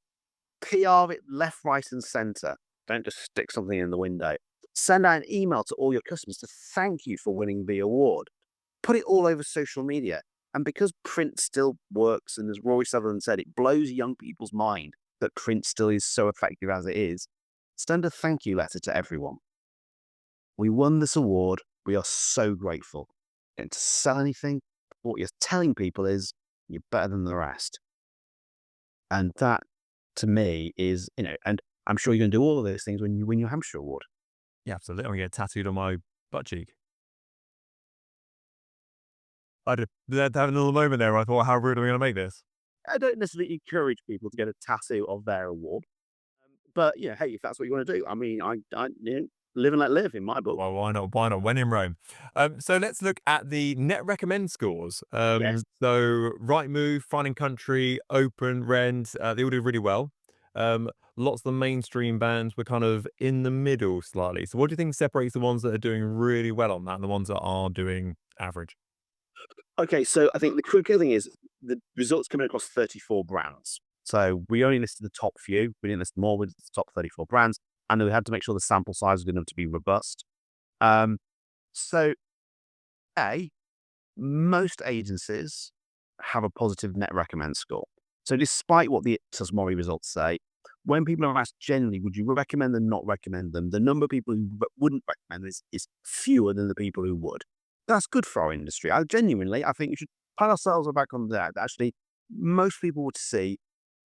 PR it left, right, and center. Don't just stick something in the window. Send out an email to all your customers to thank you for winning the award. Put it all over social media. And because print still works, and as Rory Sutherland said, it blows young people's mind that print still is so effective as it is, send a thank you letter to everyone. We won this award. We are so grateful. And to sell anything, what you're telling people is you're better than the rest. And that, to me, is, and I'm sure you're going to do all of those things when you win your Hampshire Award. Yeah, absolutely. I'm going to get it tattooed on my butt cheek. I had a little moment there where I thought, how rude are we going to make this? I don't necessarily encourage people to get a tattoo of their award. But, hey, if that's what you want to do, I mean, I live and let live in my book. Well, why not? Why not? When in Rome. So let's look at the net recommend scores. Yes. So Rightmove, Finding Country, Open, Rent, they all do really well. Lots of the mainstream bands were kind of in the middle slightly. So what do you think separates the ones that are doing really well on that and the ones that are doing average? Okay, so I think the critical thing is the results coming across 34 brands. So we only listed the top few. We didn't list more. We listed the top 34 brands. And we had to make sure the sample size was good enough to be robust. So, most agencies have a positive net recommend score. So despite what the Ipsos Mori results say, when people are asked generally, would you recommend them, not recommend them, the number of people who wouldn't recommend this is fewer than the people who would. That's good for our industry. I think we should pat ourselves back on that. Actually, most people would see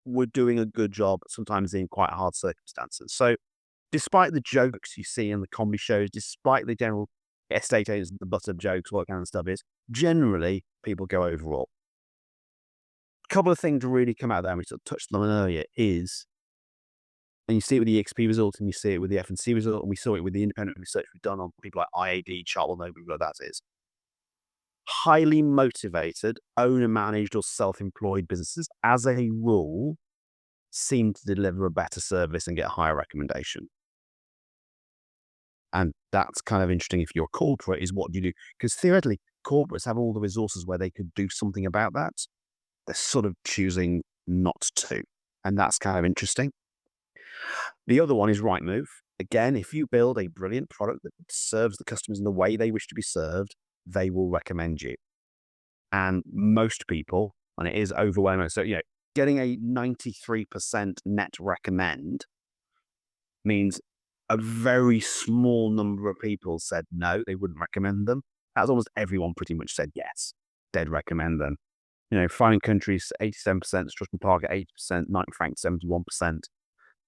we're doing a good job, sometimes in quite hard circumstances. So despite the jokes you see in the comedy shows, despite the general estate agents, the butt of jokes, what kind of stuff is, generally people go overall. A couple of things to really come out there, and we sort of touched on them earlier, is, and you see it with the EXP result, and you see it with the F&C result, and we saw it with the independent research we've done on people like IAD, Chartwell Noble, what that is. Highly motivated, owner-managed or self-employed businesses, as a rule, seem to deliver a better service and get a higher recommendation. And that's kind of interesting if you're a corporate, is what do you do? Because theoretically, corporates have all the resources where they could do something about that. They're sort of choosing not to. And that's kind of interesting. The other one is Rightmove. Again, if you build a brilliant product that serves the customers in the way they wish to be served, they will recommend you. And most people, and it is overwhelming. So, getting a 93% net recommend means a very small number of people said no, they wouldn't recommend them. That's almost everyone pretty much said yes, they'd recommend them. Fine & Country's 87%, Structon Park at 80%, Knight & Frank 71%.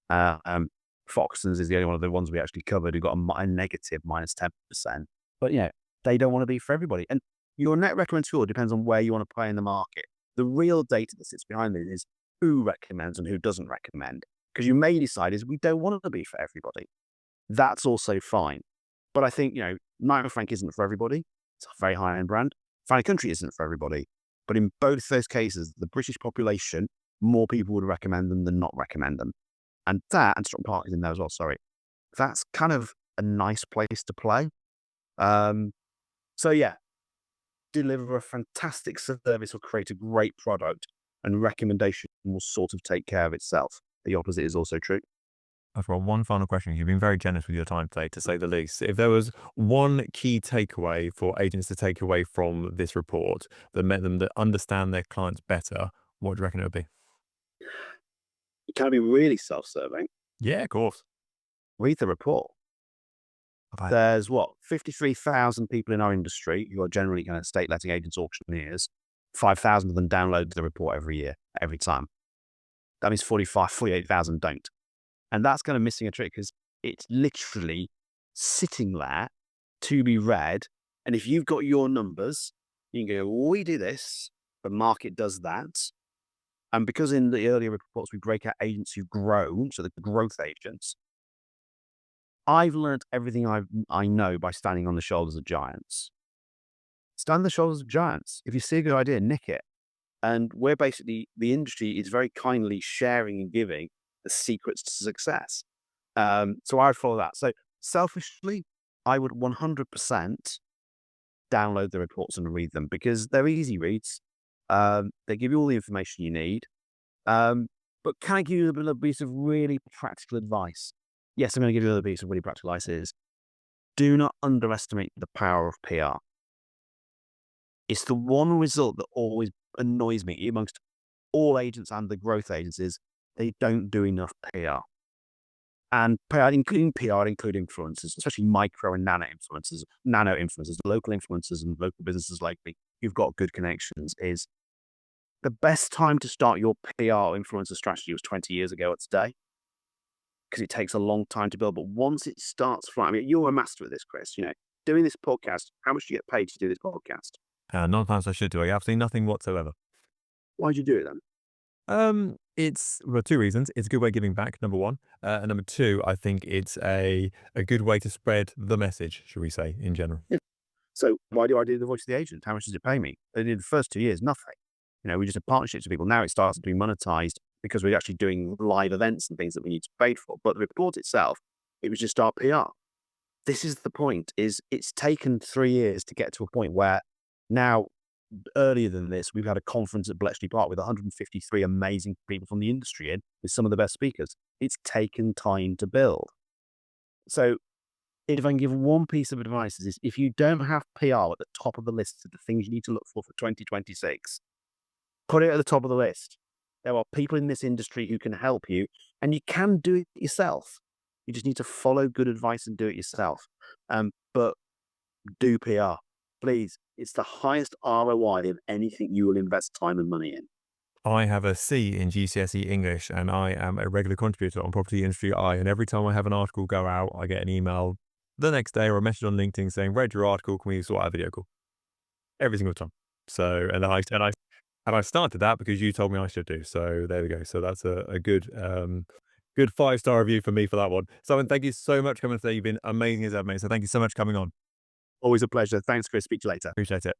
Foxtons is the only one of the ones we actually covered who got a negative -10%. But they don't want to be for everybody. And your net recommend score depends on where you want to play in the market. The real data that sits behind it is who recommends and who doesn't recommend. Because you may decide is we don't want to be for everybody. That's also fine. But I think, Knight & Frank isn't for everybody. It's a very high-end brand. Fine & Country isn't for everybody. But in both those cases, the British population, more people would recommend them than not recommend them. And Structon Park is in there as well, sorry. That's kind of a nice place to play. Deliver a fantastic service or create a great product, and recommendation will sort of take care of itself. The opposite is also true. I've got one final question. You've been very generous with your time today, to say the least. If there was one key takeaway for agents to take away from this report that meant them to understand their clients better, what do you reckon it would be? Can I be really self-serving? Yeah, of course. Read the report. I've had- There's 53,000 people in our industry who are generally kind of estate letting agents, auctioneers. 5,000 of them download the report every year, every time. That means 48,000 don't. And that's kind of missing a trick, because it's literally sitting there to be read. And if you've got your numbers, you can go, we do this, the market does that. And because in the earlier reports, we break out agents who've grown, so the growth agents, I've learned everything I know by standing on the shoulders of giants. Stand on the shoulders of giants. If you see a good idea, nick it. And we're basically, the industry is very kindly sharing and giving the secrets to success. So I would follow that. So selfishly, I would 100% download the reports and read them, because they're easy reads. They give you all the information you need. But can I give you a little piece of really practical advice? Yes, I'm going to give you a little piece of really practical advice is, do not underestimate the power of PR. It's the one result that always annoys me amongst all agents and the growth agents is they don't do enough PR. And PR, including influencers, especially micro and nano influencers, local influencers and local businesses like me, who've got good connections, is the best time to start your PR influencer strategy was 20 years ago at today, because it takes a long time to build. But once it starts flying, I mean, you're a master at this, Chris, doing this podcast, how much do you get paid to do this podcast? Not as I should do. I absolutely nothing whatsoever. Why'd you do it then? It's two reasons. It's a good way of giving back, number one. And number two, I think it's a good way to spread the message, should we say, in general. Yeah. So why do I do the voice of the agent? How much does it pay me? I did the first 2 years, nothing. We just had partnerships with people. Now it starts to be monetized because we're actually doing live events and things that we need to pay for. But the report itself, it was just our PR. This is the point, is it's taken 3 years to get to a point where now, earlier than this, we've had a conference at Bletchley Park with 153 amazing people from the industry in, with some of the best speakers. It's taken time to build. So if I can give one piece of advice, is if you don't have PR at the top of the list of the things you need to look for 2026, put it at the top of the list. There are people in this industry who can help you, and you can do it yourself. You just need to follow good advice and do it yourself. But do PR, please. It's the highest ROI of anything you will invest time and money in. I have a C in GCSE English, and I am a regular contributor on Property Industry Eye. And every time I have an article go out, I get an email the next day or a message on LinkedIn saying, "Read your article. Can we sort out a video call?" Every single time. So, and I started that because you told me I should do. So there we go. So that's a good 5-star review for me for that one. Simon, thank you so much for coming today. You've been amazing as ever, mate. So thank you so much for coming on. Always a pleasure. Thanks, Chris. Speak to you later. Appreciate it.